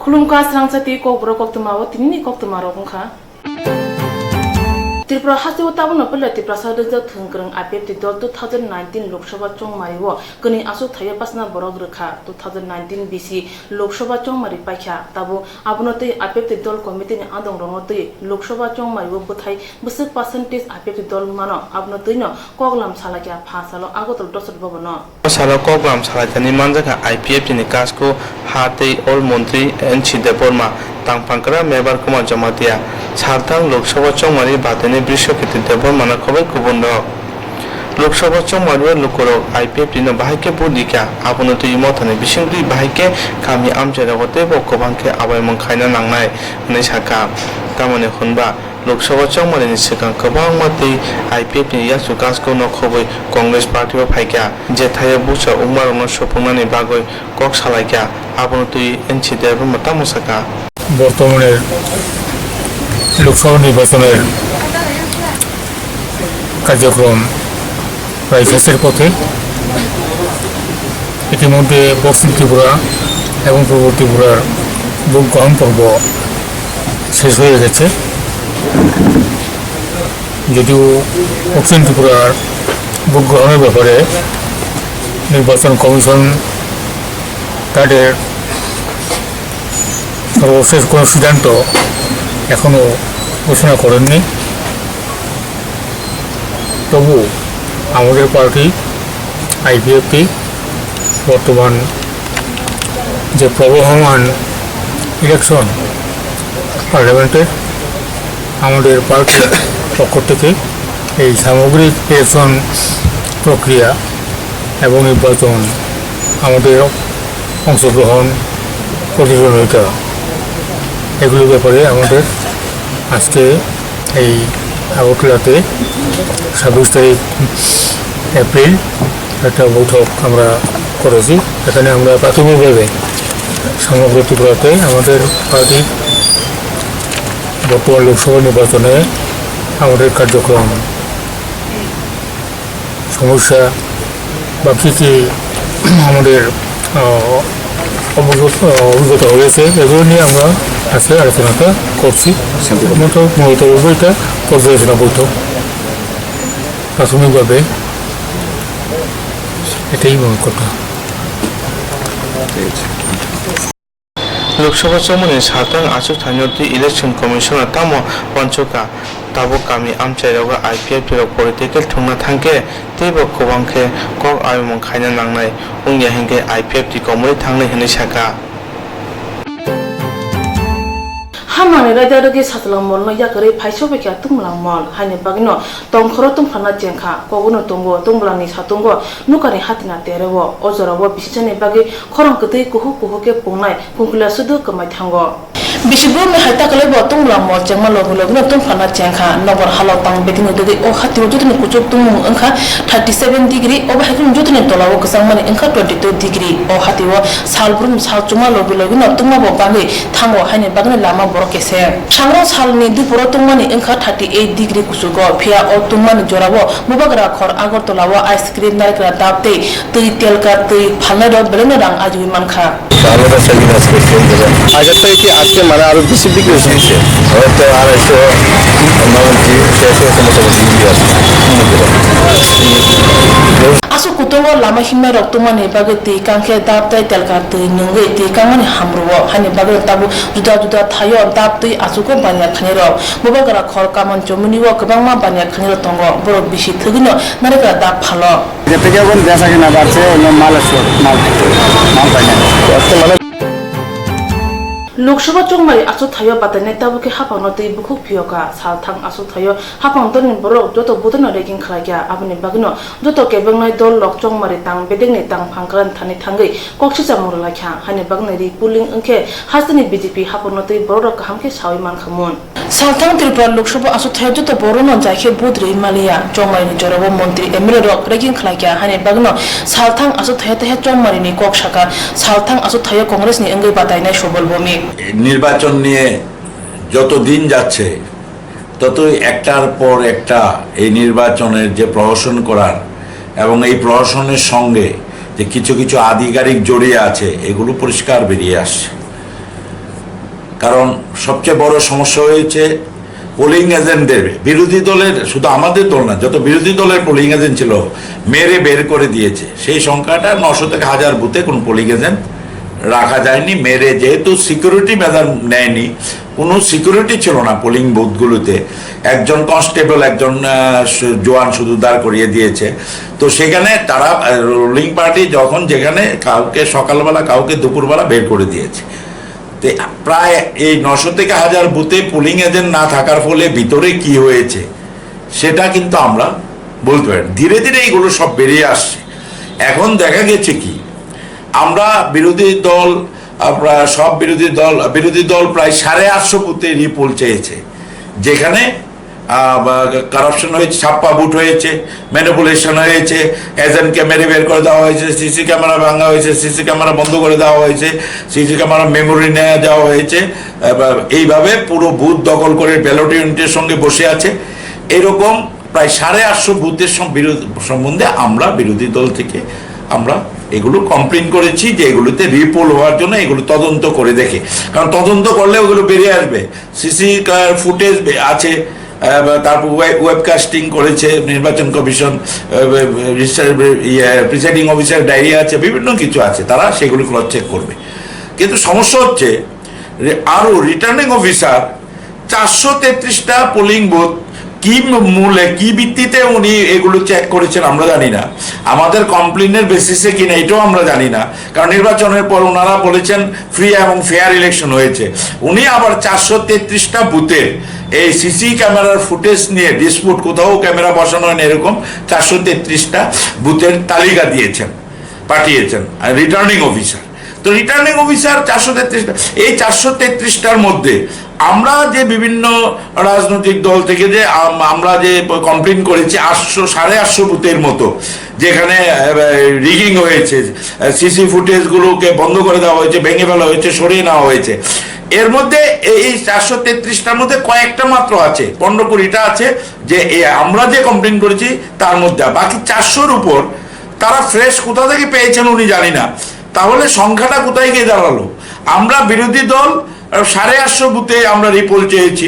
Kulumka Swrangchati Kokborok Koktwma Tinini Koktwma Rokungka Tripura Hasiwa Tabun Apela Tripura Sadza Thungkrang Apep Tidol 2019 Lok Sabha Chongmariwo Kani Asu Thaya Pasna Borok Rekha 2019 BC Lok Sabha Chongmari Paikha Tabu Abunote Apep Tidol Committee ni Adong Rongote Lok Sabha Chongmariwo Buthai Busuk percentage Apep Tidol Mano Abunote no Koglam Salakya Phasalo Agotol Dosot Bobono Salo Koglam Salakani Manjaka IPF ni Kasko Hate All Montri and Chideporma Tang Pankara Mebar Kuma Jamatia Sartang Lok Sabha Chongmari Batene Bishokiti Debor Manakobe Kubundo Lok Sabha Chongmari Lukoro IPF no Bahike Budika Abunoto Imotane Bishingri Bahike Kami Amjera Hotebo Kobanke Abai Monkaina Nangnai Nishaka Tamane Hunba Lok Sabha Chongmari Nisekan Kabang Mati IPF ni Yasu Kasko no Kobe Congress Party of Haika Jetaya Bucha Umar no Shopunani Bagoi Kok Salaka Abunoto Enchi Debor Matamusaka বর্তমানে লোকসভা নির্বাচনের কার্যক্রম প্রায় শেষের পথে ইতিমধ্যে পশ্চিম ত্রিপুরা এবং পূর্ব ত্রিপুরার vote গ্রহণ পর্ব শেষ হয়ে গেছে যদিও পশ্চিম ত্রিপুরার ভোট গ্রহণের ব্যাপারে নির্বাচন কমিশন তাদের সর্বশেষ কোনো সিদ্ধান্ত এখনও ঘোষণা করেননি তবু আমাদের পার্টি আইপিএফটি বর্তমান যে প্রবহমান ইলেকশন পার্লামেন্টের আমাদের পার্টির পক্ষ থেকে এই সামগ্রিক ইলেকশন প্রক্রিয়া এবং নির্বাচন আমাদের অংশগ্রহণ প্রতিযোগিতা এগুলোর ব্যাপারে আমাদের আজকে এই আগরতলাতে 26 তারিখ এপ্রিল একটা বৈঠক আমরা করেছি এখানে আমরা প্রাথমিকভাবে সমগ্র ত্রিপুরাতে আমাদের পার্টির বর্তমান লোকসভা নির্বাচনে আমাদের কার্যক্রম সমস্যা বা কী কী আমাদের অভিজ্ঞতা হয়েছে এগুলো নিয়ে আমরা আজকে আলোচনাটা করছি মূলত এটা পর্যালোচনা বৈঠক প্রাথমিকভাবে এটাই মনে কথা লোকসভা চৌমনি সাতাং আচু থানিয়তি ইলেকশন কমিশনার তামো পঞ্চকা তাবো কামি আমচাইরাওগা আইপিএফ টিরক পলিটিক্যাল থুংনা থাংকে তেবো কোবাংকে কক আয়মং খাইনা নাংনাই উংয়া হেंगे आईपीएफ टी कमरै थांनाय हिनै साका Hamani Raja Ragi Satlang Mol no Yakari Paiso Bekia Tumlang Mol Hani Bagino Tongkoro Tumfana Jenka Koguno Tungo Tumblani Satungo Nukari Hatina Terewo Ozorowo Bisani Bagi Korong Kati Kuhu Kuhuke Pungnai Kunkula Sudu Kamai Tango Bishibu me hatakale bo Tunglang Mol Jengma Logulo Tumfana Jenka Nobor Halotang Betino Dodi O Hati Jutun Kuchuk Tumung Enka 37 degree O Hakim Jutun Tolawo Kasamani Enka 22 degree O Hatiwo Salbrum Salchuma Logulo Tumabo Bagi Tango Hani Bagno Lama Borokese Changrong Salni Dupuro Tumani Enka 38 degree Kusugo Pia O Tumani Jorabo Mubagra Kor Agortolawo Ice cream Narikra Dapte Tui Telka Tui Palnado Belenodang Ajui Manka আগের থেকে কি আজকে মানে আরো বেশি বিক্রি হচ্ছে হয়তো 250 মোটামুটি 600 মোটামুটি Asu kutongo lama himma rok tumani bagati kangke daptai telka tui nungai ti kangani hamruwo hani bagar tabu juda juda thayo daptai asu ko banya khanero mubagara khor kamon jomuniwo kabangma banya khanero tongo borok bisi thugino narega dap phalo যেতে কোন দেশা কিনা বাড়ছে মাল পাই Lok Sabha Chongmari Asu Thayo Batane Tabuke Hapang no Tei Bukuk Pioka Salthang Asu Thayo Hapang Tonin Borok Joto Butono Regin Khlagya Abni Bagno Joto Kebengnai Dol Lok Chongmari Tang Bedengni Tang Phangkran Thani Thangai Kokshisa Murlakha Hani Bagnari Puling Unke Hasani BJP Hapang no Tei Borok Hamke Sawi Man Khamun Salthang Tripura Lok Sabha Asu Thayo Joto Borono Jaikhe Budri Malia Chongmari ni Jorobo Montri Emile Rok Regin Khlagya Hani Bagno Salthang Asu Thayo Thayo Chongmari ni Kokshaka Salthang Asu Thayo Congress ni Engai Batainai Shobol Bomi নির্বাচন নিয়ে যত দিন যাচ্ছে ততই একটার পর একটা এই নির্বাচনের যে প্রহসন করার এবং এই প্রহসনের সঙ্গে যে কিছু কিছু আধিকারিক জড়িয়ে আছে এগুলো পরিষ্কার বেরিয়ে আসছে কারণ সবচেয়ে বড় সমস্যা হয়েছে পোলিং এজেন্টদের, বিরোধী দলের, শুধু আমাদের দল না, যত বিরোধী দলের পোলিং এজেন্ট ছিল মেরে বের করে দিয়েছে। সেই সংখ্যাটা 900 থেকে 1000 বুথে কোনো পোলিং এজেন্ট রাখা যায়নি, মেরে, যেহেতু সিকিউরিটি মেজার নেয়নি, কোনো সিকিউরিটি ছিল না পোলিং বুথগুলোতে, একজন কনস্টেবল, একজন জওয়ান শুধু দাঁড় করিয়ে দিয়েছে। তো সেখানে তারা রুলিং পার্টি যখন যেখানে কাউকে সকালবেলা কাউকে দুপুরবেলা বের করে দিয়েছে। তো প্রায় এই 900 থেকে 1000 বুথে পোলিং এজেন্ট না থাকার ফলে ভিতরে কি হয়েছে সেটা কিন্তু আমরা বলতে পারি। ধীরে ধীরে এইগুলো সব বেরিয়ে আসছে। এখন দেখা গেছে কি, আমরা বিরোধী দল সব বিরোধী দল প্রায় 850 বুথে রিপোল চেয়েছে, যেখানে কারাপশন হয়েছে, ছাপ্পা বুট হয়েছে, ম্যানিপুলেশন হয়েছে, এজেন্টকে মেরে বের করে দেওয়া হয়েছে, সিসি ক্যামেরা ভাঙা হয়েছে, সিসি ক্যামেরা বন্ধ করে দেওয়া হয়েছে, সিসি ক্যামেরা মেমোরি নিয়ে যাওয়া হয়েছে। এইভাবে পুরো বুথ দখল করে ব্যালট ইউনিটের সঙ্গে বসে আছে। এরকম প্রায় 850 বুথের সম্বন্ধে আমরা বিরোধী দল থেকে আমরা এগুলো কমপ্লেন করেছি যে এগুলোতে রিপোল হওয়ার জন্য এগুলো তদন্ত করে দেখে, কারণ তদন্ত করলে ওগুলো বেরিয়ে আসবে। সিসি ফুটেজ আছে, তারপর ওয়েবকাস্টিং করেছে নির্বাচন কমিশন, প্রিসাইডিং অফিসার ডায়েরি আছে, বিভিন্ন কিছু আছে, তারা সেগুলো ক্রস চেক করবে। কিন্তু সমস্যা হচ্ছে আরও রিটার্নিং অফিসার 433টা পোলিং বুথ কি মূলে, কি ভিত্তিতে উনি এগুলো চেক করেছেন আমরা জানি না, আমাদের কমপ্লেনের বেসিসে কিনা এটাও আমরা জানি না। কারণ নির্বাচনের পর ওনারা বলেছেন ফ্রি এবং ফেয়ার ইলেকশন হয়েছে। উনি আবার 433টা বুথে এই সিসি ক্যামেরার ফুটেজ নিয়ে ডিসপুট, কোথাও ক্যামেরা বসানো হয় না, এরকম 433টা বুথের তালিকা দিয়েছেন, পাঠিয়েছেন রিটার্নিং অফিসার। তো রিটার্নিং অফিসার 433টা, এই 433টার মধ্যে আমরা যে বিভিন্ন রাজনৈতিক দল থেকে যে আমরা যে কমপ্লেন করেছি 800-850 বুথের মতো যেখানে রিগিং হয়েছে, সিসি ফুটেজগুলোকে বন্ধ করে দেওয়া হয়েছে, ভেঙে ফেলা হয়েছে, সরিয়ে নেওয়া হয়েছে। এর মধ্যে এই 433টার মধ্যে কয়েকটা মাত্র আছে, 15-20টা আছে যে আমরা যে কমপ্লেন করেছি তার মধ্যে। বাকি 400-র উপর তারা ফ্রেশ কোথা থেকে পেয়েছেন উনি জানি না। তাহলে সংখ্যাটা কোথায় গিয়ে দাঁড়ালো? আমরা বিরোধী দল 850 বুথে আমরা রিপোল চেয়েছি,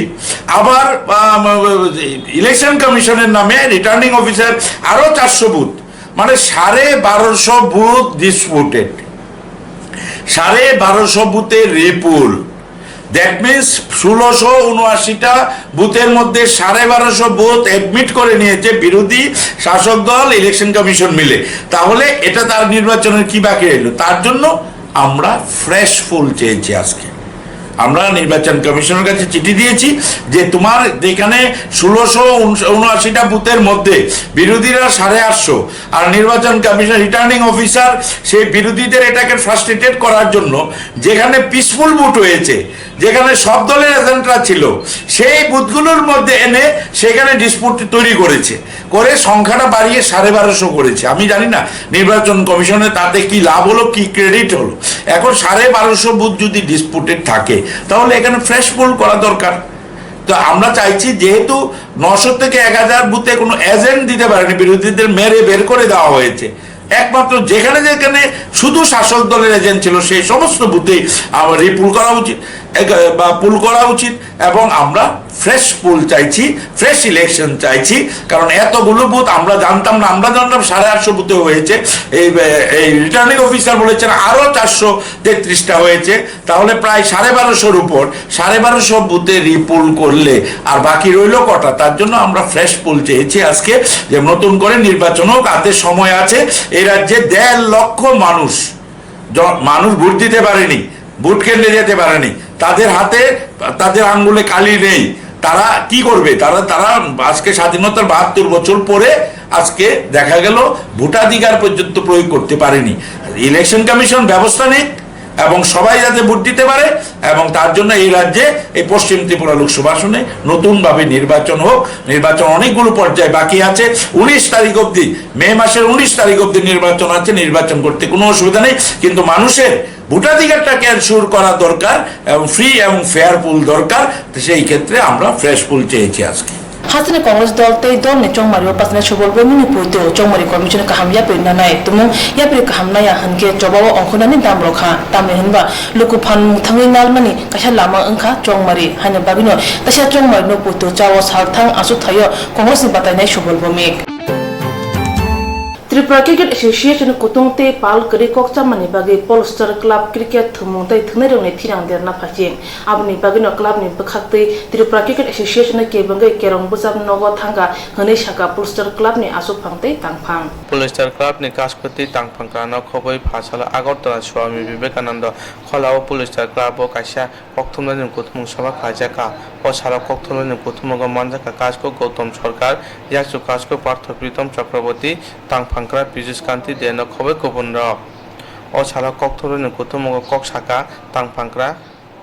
আবার ইলেকশন কমিশনের নামে রিটার্নিং অফিসার আরো 400 বুথ, মানে 1250 বুথ ডিসপুটেড, 1250 বুথে রিপোল। দ্যাট মিনস 1679টা বুথের মধ্যে 1250 বুথ অ্যাডমিট করে নিয়েছে বিরোধী শাসক দল, ইলেকশন কমিশন মিলে। তাহলে এটা তার নির্বাচনের কি বাকি রইল? তার জন্য আমরা ফ্রেশ ফুল চেয়েছি। আজকে আমরা নির্বাচন কমিশনের কাছে চিঠি দিয়েছি যে তোমার যেখানে 1679টা বুথের মধ্যে বিরোধীরা 850 আর নির্বাচন কমিশন রিটার্নিং অফিসার সেই বিরোধীদের এটাকে ফ্রাস্ট্রেটেড করার জন্য যেখানে পিসফুল বুথ হয়েছে, যেখানে সব দলের এজেন্টরা ছিল, সেই বুথগুলোর মধ্যে এনে সেখানে ডিসপুট তৈরি করেছে, করে সংখ্যাটা বাড়িয়ে 1250 করেছে। আমি জানি না নির্বাচন কমিশনে তাতে কি লাভ হলো, কি ক্রেডিট হলো। এখন 1250 বুথ যদি ডিসপুটেড থাকে তাহলে এখানে ফ্রেশ পোল করা দরকার। তো আমরা চাইছি, যেহেতু 900 থেকে 1000 বুথে কোনো এজেন্ট দিতে পারেনি, বিরোধীদের মেরে বের করে দেওয়া হয়েছে, একমাত্র যেখানে যেখানে শুধু শাসক দলের এজেন্ট ছিল সেই সমস্ত বুথে রিপুল করা উচিত বা পুল করা উচিত। এবং আমরা ফ্রেশ পুল চাইছি, ফ্রেশ ইলেকশন চাইছি। কারণ এতগুলো বুথ আমরা জানতাম না, আমরা জানতাম 850 বুথে হয়েছে, এই রিটার্নিং অফিসার বলেছেন আরো 433টা হয়েছে। তাহলে প্রায় 1250-র উপর 1250 বুথে রিপুল করলে আর বাকি রইল কটা? তার জন্য আমরা ফ্রেশ পুল চেয়েছি আজকে, যে নতুন করে নির্বাচন হোক, হাতে সময় আছে। এই রাজ্যে 1.5 লক্ষ মানুষ ভোট দিতে পারেনি, ভোট কেন্দ্রে যেতে পারেনি, তাদের হাতে তাদের আঙ্গুলে কালি নেই। তারা কি করবে? তারা আজকে স্বাধীনতার 72 বছর পরে আজকে দেখা গেল ভোটাধিকার পর্যন্ত প্রয়োগ করতে পারেনি। ইলেকশন কমিশন ব্যবস্থা নেই এবং সবাই যাতে ভোট দিতে পারে, এবং তার জন্য এই রাজ্যে এই পশ্চিম ত্রিপুরা লোকসভা আসনে নতুনভাবে নির্বাচন হোক। নির্বাচন অনেকগুলো পর্যায়ে বাকি আছে, 19 তারিখ অবধি, মে মাসের 19 তারিখ অবধি নির্বাচন আছে। নির্বাচন করতে কোনো অসুবিধা নেই, কিন্তু মানুষের ভোটাধিকারটাকে এনশিওর করা দরকার এবং ফ্রি এবং ফেয়ার পুল দরকার। সেই ক্ষেত্রে আমরা ফ্রেশ পুল চেয়েছি আজকে। হাসিনে কংগ্রেস দল তৈ দল নে চংমারিও পাসনে সুবল বমিনি পুইতো চংমারি কমিশন কাহাম ইয়াপে নানাই তুমু ইয়াপে কাহাম নায়া হানকে জবাব অংখনানি দাম রখা তামে হনবা লুকু ফান মুথাङै नालमानि कासा लामा ओंखा चंमारि हाने बागिनो तासा चंमारि नो पुतो चाव सालथां आसु थायो कांग्रेस बातायनाय सुबल बमिक त्रिपुरा क्रिकेट एसोसिएशन कुतुंगते पाल करी कोक्टमनि बागै पोलस्टार क्लब क्रिकेट थुमुंतै थुनै रंनि थिरां देरना फासिं आबनि बागिनो क्लबनि बखाक्तै त्रिपुरा क्रिकेट एसोसिएशन केबंगै केरं बजाब नगो थांगा हनै साका पोलस्टार क्लबनि आसु फांतै तांफां पोलस्टार क्लबनि कासपति तांफांक्रानो खबै फासाला आगरतला स्वामी विवेकानंद खलाव पोलस्टार क्लबो काइसा कोक्टमनि कुतुमुं सभा खाजाका ओ सारा कोक्टमनि कुतुमुंगो मानजाका कासको गौतम सरकार यासु कासको पार्थ प्रीतम चक्रवर्ती तांफांक्रा पीयूष कांति देनो खबै गुबुन रक ओ सारा कोक्टमनि कुतुमुंगो कक साका तांफांक्रा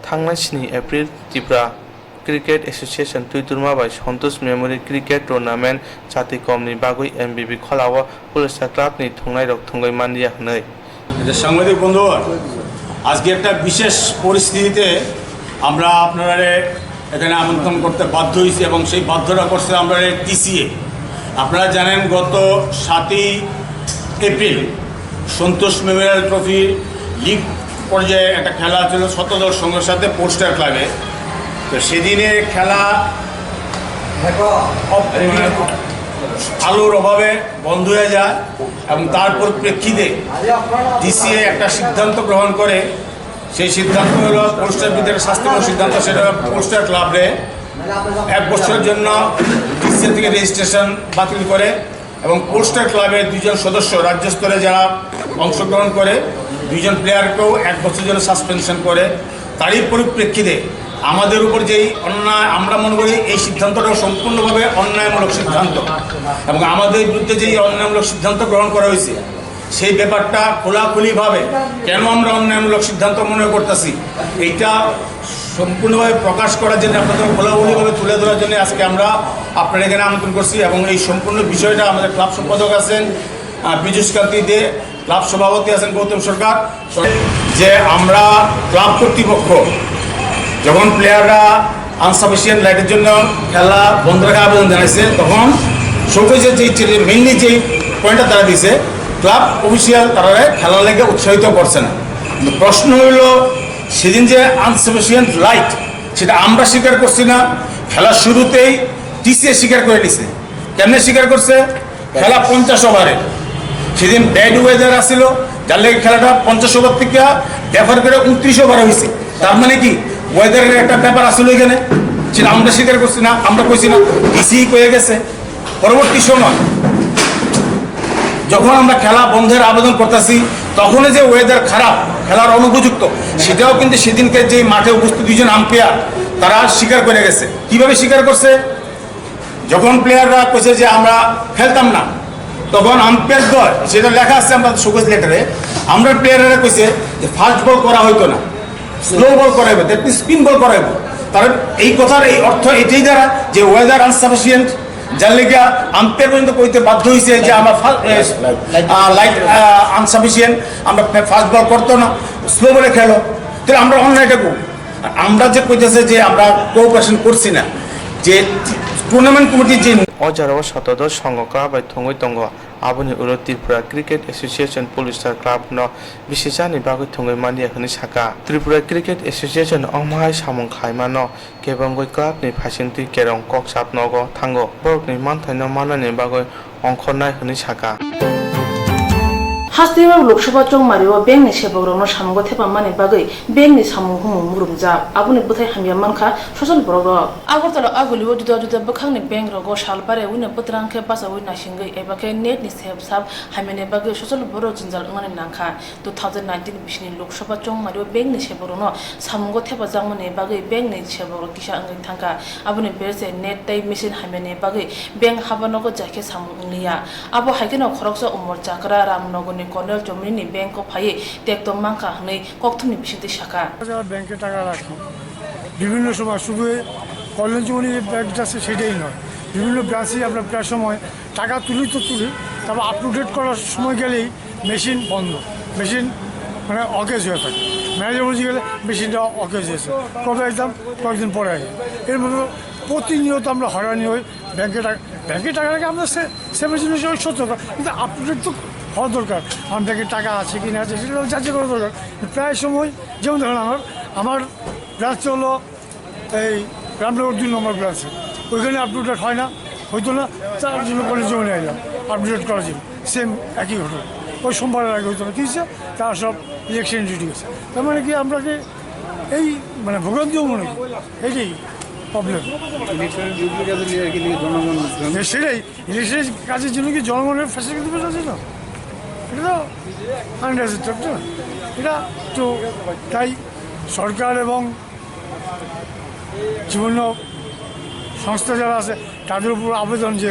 थांनाय 7 एप्रिल त्रिपुरा क्रिकेट एसोसिएशन तुइतुरमा बाय सन्तोष मेमोरियल क्रिकेट टुर्नामेंट जाति कमनि बागै एमबीबी खलाव पोलस्टार क्लबनि थंनाय रक थंगै मानदिया हनै সাংবাদিক বন্ধুগণ আজকে একটা বিশেষ পরিস্থিতিতে আমরা আপনারা এখানে আমন্ত্রণ করতে বাধ্য হয়েছি এবং সেই বাধ্যটা করছে আমরা টিসিএ আপনারা জানেন গত 7 এপ্রিল সন্তোষ মেমোরিয়াল ট্রফি লিগ পর্যায়ে একটা খেলা ছিল শতদল সংঘের সাথে পোস্টার ক্লাবে তো সেদিনের খেলা আলোর অভাবে বন্ধ হয়ে যায় এবং তারপর প্রেক্ষিতে ডিসিএ একটা সিদ্ধান্ত গ্রহণ করে সেই সিদ্ধান্ত হলো পোস্টার বিদ্যার স্বাস্থ্যকর সিদ্ধান্ত সেটা পোস্টার ক্লাবে 1 বছরের জন্য ডিসিএ থেকে রেজিস্ট্রেশন বাতিল করে এবং পোস্টার ক্লাবের 2 জন সদস্য রাজ্য স্তরে যারা অংশগ্রহণ করে 2 জন প্লেয়ারকেও 1 বছরের জন্য সাসপেনশন করে তারই পরিপ্রেক্ষিতে আমাদের উপর যেই অন্যায় আমরা মনে করি এই সিদ্ধান্তটা সম্পূর্ণভাবে অন্যায়মূলক সিদ্ধান্ত এবং আমাদের বিরুদ্ধে যেই অন্যায়মূলক সিদ্ধান্ত গ্রহণ করা হয়েছে সেই ব্যাপারটা খোলাখুলিভাবে কেন আমরা অন্যায়মূলক সিদ্ধান্ত মনে করতেছি এইটা সম্পূর্ণভাবে প্রকাশ করার জন্য আপনাদের খোলাখুলিভাবে তুলে ধরার জন্য আজকে আমরা আপনার এখানে আমন্ত্রণ করছি এবং এই সম্পূর্ণ বিষয়টা আমাদের ক্লাব সম্পাদক আছেন পীযূষ কান্তি দে ক্লাব সভাপতি আছেন গৌতম সরকার যে আমরা ক্লাব কর্তৃপক্ষ যখন প্লেয়াররা আনসাফিসিয়েন্ট লাইটের জন্য খেলা বন্ধ রাখার আবেদন জানাইছে তখন সবচেয়ে যে মেইনলি যেই পয়েন্টটা তারা দিয়েছে ক্লাব অফিসিয়াল তারা খেলার লেগে উৎসাহিত করছে না কিন্তু প্রশ্ন হইল সেদিন যে আনসাফিসিয়েন্ট লাইট সেটা আমরা স্বীকার করছি না খেলার শুরুতেই টিসিএ স্বীকার করে নিছে কেমনে স্বীকার করছে খেলা 50 ওভারে সেদিন ব্যাড ওয়েদার আসছিল যার লেগে খেলাটা 50 ওভার থেকে ডেফার করে 29 ওভার হয়েছে তার মানে কি ওয়েদারের একটা ব্যাপার আসলে এখানে সেটা আমরা স্বীকার করছি না আমরা কইছি না ডিসি কয়ে গেছে পরবর্তী সময় যখন আমরা খেলা বন্ধের আবেদন করতেছি তখন যে ওয়েদার খারাপ খেলার অনুপযুক্ত সেটাও কিন্তু সেদিনকে যে মাঠে উপস্থিত 2 জন আম্পায়ার তারা স্বীকার করে গেছে কিভাবে স্বীকার করছে যখন প্লেয়াররা কইছে যে আমরা খেলতাম না তখন আম্পায়ার দল সেটা লেখা আছে আমরা শোকজ লেটারে আমরা প্লেয়াররা কইছে যে ফাস্ট বল করা হইতো না স্লো বল করাইবে দ্যাট মিন্স স্পিন বল করাইবে কারণ এই কথার এই অর্থ এটাই দ্বারা যে ওয়েদার আনসাফিসিয়েন্ট যার লেগে আম্পায়ার পর্যন্ত কইতে বাধ্য হয়েছে যে আমার লাইট আনসাফিসিয়েন্ট আমরা ফাস্ট বল করতো না স্লো বলে খেলো তাহলে আমরা অন্যায়টা করি আমরা যে কইতেছে যে আমরা কোঅপারেশন করছি না যে টুর্নামেন্ট কমিটির যে অজারও শতদল সংঘ ক্লাব থঙ্গৈ দঙ্গ আবনি উরো Tripura cricket association Polestar club ন বিশেষানি বাগৈ থঙ্গৈ মানিয়া হনি সাকা ত্রিপুরা ক্রিকেট এসোসিয়েশন অমাহাই সামং খাইমান কেবঙ্গৈ ক্লাবनि फाइसिंति केरं ककसाप नग थांगो बरकनि मानथायनो मानानि बागै अंखरनाय हनि साका हास्टेबा लोकसभा चंमारिव बेंकनि सेबग्रनो सामगो थेबा माने बागै बेंकनि सामु हुमु मुरुमजा आबुनि बुथाय हामिया मानखा ससल बरग आगरतला आगुलिव जुदा जुदा बखांनि बेंक रगो सालपारे उइना बत्रांखे बासा उइना सिंगै एबाके नेटनि सेबसाब हामिने बागै ससल बरग जिंजाल माने नांखा 2019 बिसनि लोकसभा चंमारिव बेंकनि सेबग्रनो सामगो थेबा जांमाने बागै बेंकनि सेबग्र किसा अंगै थांखा आबुनि बेरसे नेट टाइ मेसिन हामिने बागै बेंक हाबानगो जाखे सामु उंलिया आबो हाइकेनो खरकसा उमर चाकरा रामनगरनि কর্নেল জমিনি ব্যাংক ফাইয়ে টেকটো মাংকা হनै কক্তমনি বিশিতে শাখা ব্যাংকে টাকা রাখি বিভিন্ন সময় শুধু কর্নেল জমিনি যে ব্যাংকটা আছে সেটাই নয় বিভিন্ন ব্রাঞ্চে আমরা প্রায় সময় টাকা তুলি তারপর আপ টু ডেট করার সময় গেলেই মেশিন বন্ধ মেশিন মানে অকেজ হয়ে থাকে ম্যানেজার বলতে গেলে মেশিনটা অকেজ হয়েছে কবে একদম কয়েকদিন পরে আসে এর মধ্যে প্রতিনিয়ত আমরা হয়রানি হই। ব্যাংকে টাকাটাকে আমরা সেভের জিনিস সত্য, কিন্তু আপ টু ডেট তো হওয়া দরকার। আমার ব্যাংকে টাকা আছে কি না আছে সেটা যাচাই করা দরকার। প্রায় সময় যেমন ধরেন আমার ব্রাঞ্চ হলো এই রামনগর 2 নম্বর ব্রাঞ্চে, ওইখানে আপ টু ডেট হয় না, হইতো না, তার জন্য কলেজে মনে এলাম আপ টু ডেট করার জন্য। সেম একই ঘটনা, ওই সোমবারের আগে হইতো না, কী হচ্ছে তারা সব ইলেকশন ডিউটি গেছে। তার মানে কি আপনাকে এই মানে ভোগান্তিও মনে করি, এইটাই প্রবলেম। সেটাই ইলেকশনের কাজের জন্য কি জনগণের ফ্যাসিলিটি দিতে পারছে না, এটা তো আনএক্সপেক্টেড না। এটা তো তাই সরকার এবং বিভিন্ন সংস্থা যারা আছে তাদের উপর আবেদন যে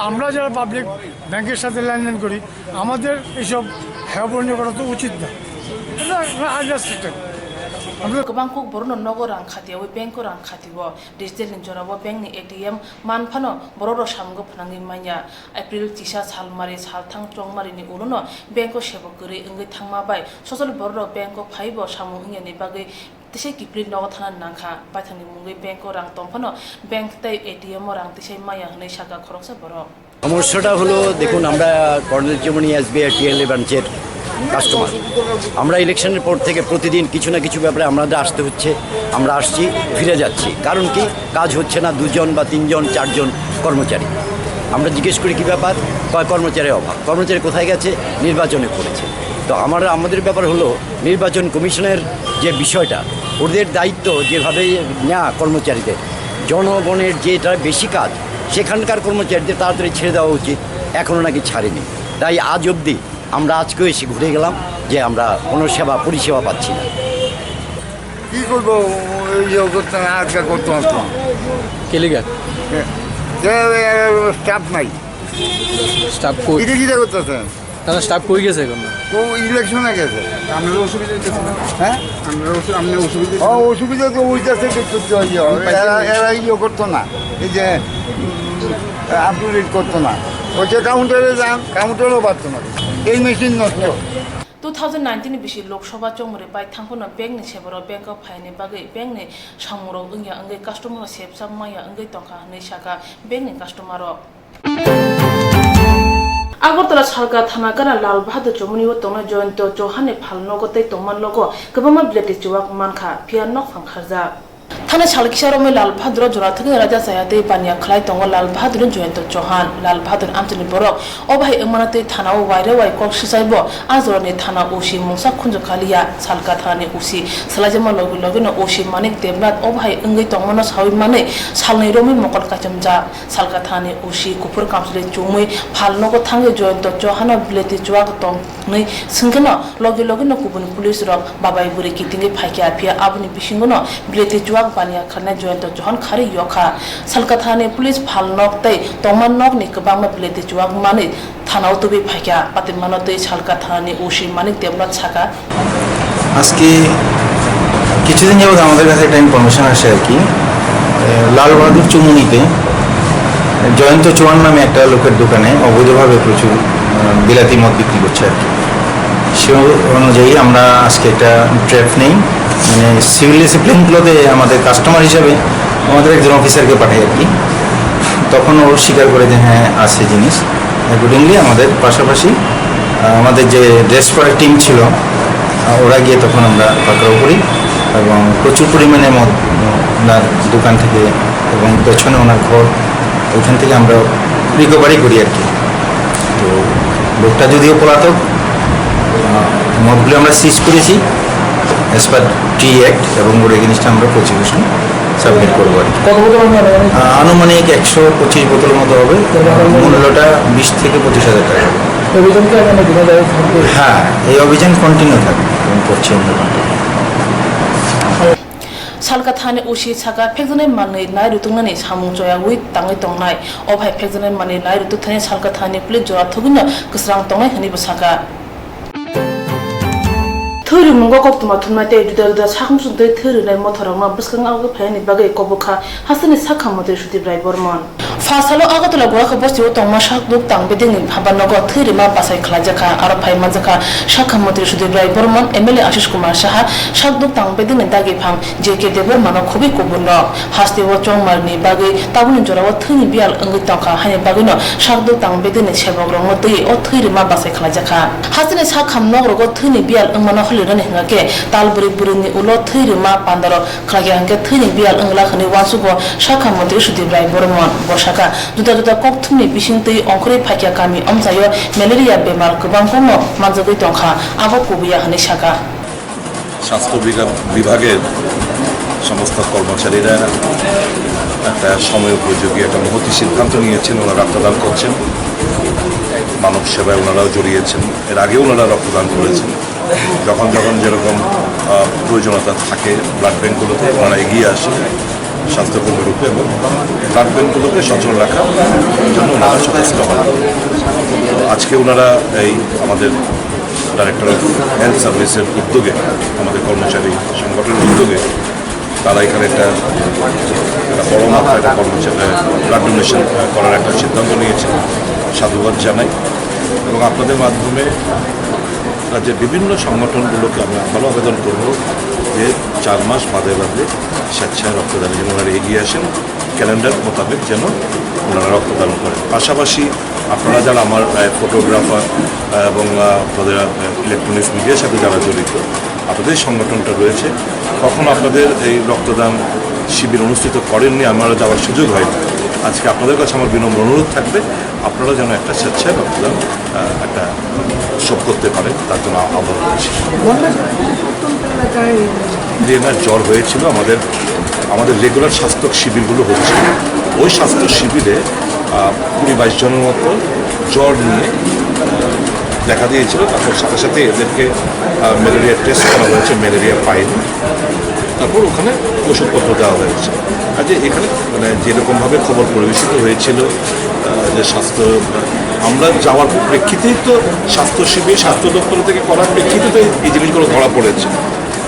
আমরা যারা পাবলিক ব্যাংকের সাথে লেনদেন করি আমাদের এইসব হেয়বর্ণীয় করা তো উচিত না, এটা আনএক্সপেক্টেড। गोबां Kokborok nogo rang khati o bank ko rang khati bo digital ninjora bo bank ni ATM man phano bororo samgo phanangi manya April 3 salmari salthang chongmari ni ulono bank ko sebo gori engai thangma bai social bororo bank ko phaibo samu ingya ni bagai tise kipri nogo thana nangkha paithani mungai bank ko rang tongphano bank tai ATM o rang tise maya hnai saka khoroksa borok সমস্যাটা হলো, দেখুন আমরা কর্নেলচমনি SBI TLA ব্রাঞ্চের customer. আমরা ইলেকশনের পর থেকে প্রতিদিন কিছু না কিছু ব্যাপারে আমাদের আসতে হচ্ছে, আমরা আসছি ফিরে যাচ্ছি। কারণ কি, কাজ হচ্ছে না, 2 জন বা 3 জন 4 জন কর্মচারী। আমরা জিজ্ঞেস করি কী ব্যাপার, কর্মচারীর অভাব। কর্মচারী কোথায় গেছে? নির্বাচনে করেছে। তো আমাদের ব্যাপার হলো নির্বাচন কমিশনের যে বিষয়টা, ওদের দায়িত্ব যেভাবে নেওয়া কর্মচারীদের, জনগণের যেটা বেশি কাজ সেখানকার কর্মচারীদের তাড়াতাড়ি ছেড়ে দেওয়া উচিত, এখনও নাকি ছাড়েনি। তাই আজ অবধি আমরা আজকেও এসে ঘুরে গেলাম যে আমরা কোনো পরিষেবা পাচ্ছি না। কী করবো, করতে না আজকে করতে পারতো কেলিগা স্টাফ নাই, স্টাফ এটা কীটা করতেছেন? তারা স্টাফ কই গেছে এখন? ও ইলেকশনে গেছে। আপনার অসুবিধা হচ্ছে না? হ্যাঁ, আপনার অসুবিধা অসুবিধা তো ওইটা থেকে করতে হয়, এরা ইয়ে করতো না, এই যে আপ টু ডেট করতো না, ওই যে কাউন্টারে যান কাউন্টারও পারতো না, এই মেশিন নষ্ট। 2019 ni bisi Lok Sabha chongmore bai thangphono bank ni seboro bank of phaini bagai bank ni samuro ungya angai customer sebsa maya angai tongkha nei saka bank ni customer ro Agartala Salga Thana Gara Lal Bahadur Chomuni o Tongna Jointo Johane Phalno Gotei Tongman Logo Gabama Bleti Chuak Manka Pianok Phangkharja Thana Salkisharome Lal Bahadur Jora Thagi Raja Sayate Pania Khlai Tongo Lal Bahadur Jointo Johan Lal Bahadur Antony Borok Obai Emanate Thana o Waire Wai Kok Sisaibo Azorone Thana Ushi Musa Khunjo Khalia Salga Thani Ushi Salajama Logi Logino Ushi Manik Debnat Obai Engai Tongmano Sawi Mane Salnai Romi Mokol Kachamja Salga Thani Ushi Kupur Kamsle Chumui Phalnogo Thangi Jointo Johana Bleti Chuak Tongnai Singeno Logi Logino Kubun Police Rock Babai Buri Kitingi Phaikya Pia Abuni Bishingono Bleti Chuak Bania Khana Jointo Johan Khari Yokha Salga Thani Police Phalnok Tai Tongman Nok ni Kabama Bleti Chuak Mane Thanao Tubi Phaikya Patimanote Salga Thani Ushi Manik Debnat Saka আজকে কিছুদিন যাবত আমাদের কাছে একটা information আসে আর কি, লাল বাহাদুর চুমুনিতে জয়ন্ত চৌহান নামে একটা লোকের দোকানে অবৈধভাবে প্রচুর বিলাতি মদ বিক্রি করছে আর কি। সে অনুযায়ী আমরা আজকে একটা ট্র্যাপ নেই, মানে সিভিল ডিসিপ্লিনগুলোতে আমাদের কাস্টমার হিসাবে আমাদের একজন অফিসারকে পাঠাই আর কি। তখন ও স্বীকার করে যে হ্যাঁ আছে জিনিস। অ্যাকর্ডিংলি আমাদের পাশাপাশি আমাদের যে রেস্ট করার টিম ছিল ওরা গিয়ে তখন আমরা পাকড়াও করি এবং প্রচুর পরিমাণে মদ ওনার দোকান থেকে এবং পেছনে ওনার ঘর ওইখান থেকে আমরা রিকভারি করি আর কি। তো লোকটা যদিও পলাতক, মদগুলো আমরা সিজ করেছি অ্যাজ পার টি অ্যাক্ট এবং ওর এগেনস্টে আমরা প্রসিকিউশন সাবমিট করবো আর কি। আনুমানিক 125 বোতল মতো হবে, মূল্যটা 20 থেকে 25,000 টাকা। হ্যাঁ, এই অভিযান কন্টিনিউ থাকবে এবং করছে আমরা continue. Salga Thani Ushi Saka Pekzane Mane Nai Rutunani Samung Joya with Tangai Tongnai Obai Pekzane Mane Nai Rututani Salga Thani Pli Jora Tugina Kusrang Tongai Hani Basaka Thuri Mungo Koktwma Thumate Dudalda Sakamsun Dei Thuri Lai Motorama Buskang Auga Pani Bagai Koboka Hasani Sakamote Shuti Brai Bormon Fasalo agatula gora bosti utong masak duk tang beding habanogo thirima pasai khlajaka aro phai manjaka shakha mantri Sudebrai Bormon MLA Ashish Kumar Saha sak duk tang beding dagi phang JK Debor mano khubi kubunno haste wo chongmarni bagi tabun jorawo thini bial angi tangka hane bagino sak duk tang beding sebog rong motei o thirima pasai khlajaka hasine sakham nogrogo thini bial angmano holirani hingake talburi burini ulo thirima pandaro khlagya hangke thini bial angla khani wansugo shakha mantri Sudebrai Bormon Saka duda Koktwma bisingtei ongkhri phakya kami amjayo malaria bemar kubang komo manjagoi tongkha abo kubiya hani saka স্বাস্থ্য বিভাগের সমস্ত কর্মচারীরা একটা সময় উপযোগী একটা মহতি সিদ্ধান্ত নিয়েছেন ওনারা রক্তদান করছেন মানব সেবায় ওনারাও জড়িয়েছেন এর আগেও ওনারা রক্তদান করেছেন যখন যেরকম প্রয়োজনীয়তা থাকে ব্লাড ব্যাঙ্কগুলোতে ওনারা এগিয়ে আসেন স্বাস্থ্যকর্মী রূপে এবং ব্লাড ব্যাঙ্কগুলোকে সচল রাখার জন্য ওনারা সচেষ্ট হন আজকে ওনারা এই আমাদের ডাইরেক্টর অফ হেলথ সার্ভিসের উদ্যোগে আমাদের কর্মচারী সংগঠনের উদ্যোগে তারা এখানে একটা বড় মাত্রায় একটা কর্মচারী ব্লাড ডোনেশন করার একটা সিদ্ধান্ত নিয়েছেন সাধুবাদ জানাই এবং আপনাদের মাধ্যমে রাজ্যের বিভিন্ন সংগঠনগুলোকে আমরা আবারও আবেদন করব যে 4 মাস বাদে স্বেচ্ছায় রক্তদানের জন্য ওনারা এগিয়ে আসেন ক্যালেন্ডার মোতাবেক যেন ওনারা রক্তদান করেন পাশাপাশি আপনারা যারা আমার ফটোগ্রাফার এবং আপনাদের ইলেকট্রনিক্স মিডিয়ার সাথে যারা জড়িত আপনাদের সংগঠনটা রয়েছে কখনো আপনাদের এই রক্তদান শিবির অনুষ্ঠিত করেননি আমরা যাওয়ার সুযোগ হয়নি আজকে আপনাদের কাছে আমার বিনম্র অনুরোধ থাকবে আপনারা যেন একটা স্বেচ্ছায় রক্তদান একটা উৎসব করতে পারেন তার জন্য আহ্বান করছি জ্বর হয়েছিল আমাদের রেগুলার স্বাস্থ্য শিবিরগুলো হচ্ছে ওই স্বাস্থ্য শিবিরে 20-22 জনের মতো জ্বর নিয়ে দেখা দিয়েছিল তারপর সাথে সাথে এদেরকে ম্যালেরিয়া টেস্ট করা হয়েছে ম্যালেরিয়া পায়নি তারপর ওখানে ওষুধপত্র দেওয়া হয়েছে কাজে এখানে মানে যেরকমভাবে খবর পরিবেশিত হয়েছিল যে স্বাস্থ্য আমরা যাওয়ার প্রেক্ষিতেই তো স্বাস্থ্য শিবির স্বাস্থ্য দপ্তর থেকে করার প্রেক্ষিতে তো এই জিনিসগুলো ধরা পড়েছে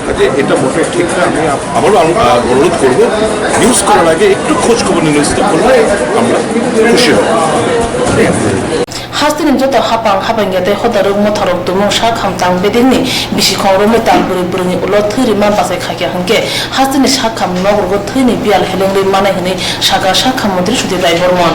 কাজে এটা মোটেই ঠিক না আমি আবারও অনুরোধ করবো নিউজ করার আগে একটু খোঁজ খবর নিউজ করলে আমরা খুশি হব Hastin joto hapang yate hodaruk motorok tumong shakham tang bedini bisikhong romi tang buri ulo thiri man pasai khakya hangke hastin shakham nogurgo thini bial helengri mane hini shakham mantri Sudebrai Bormon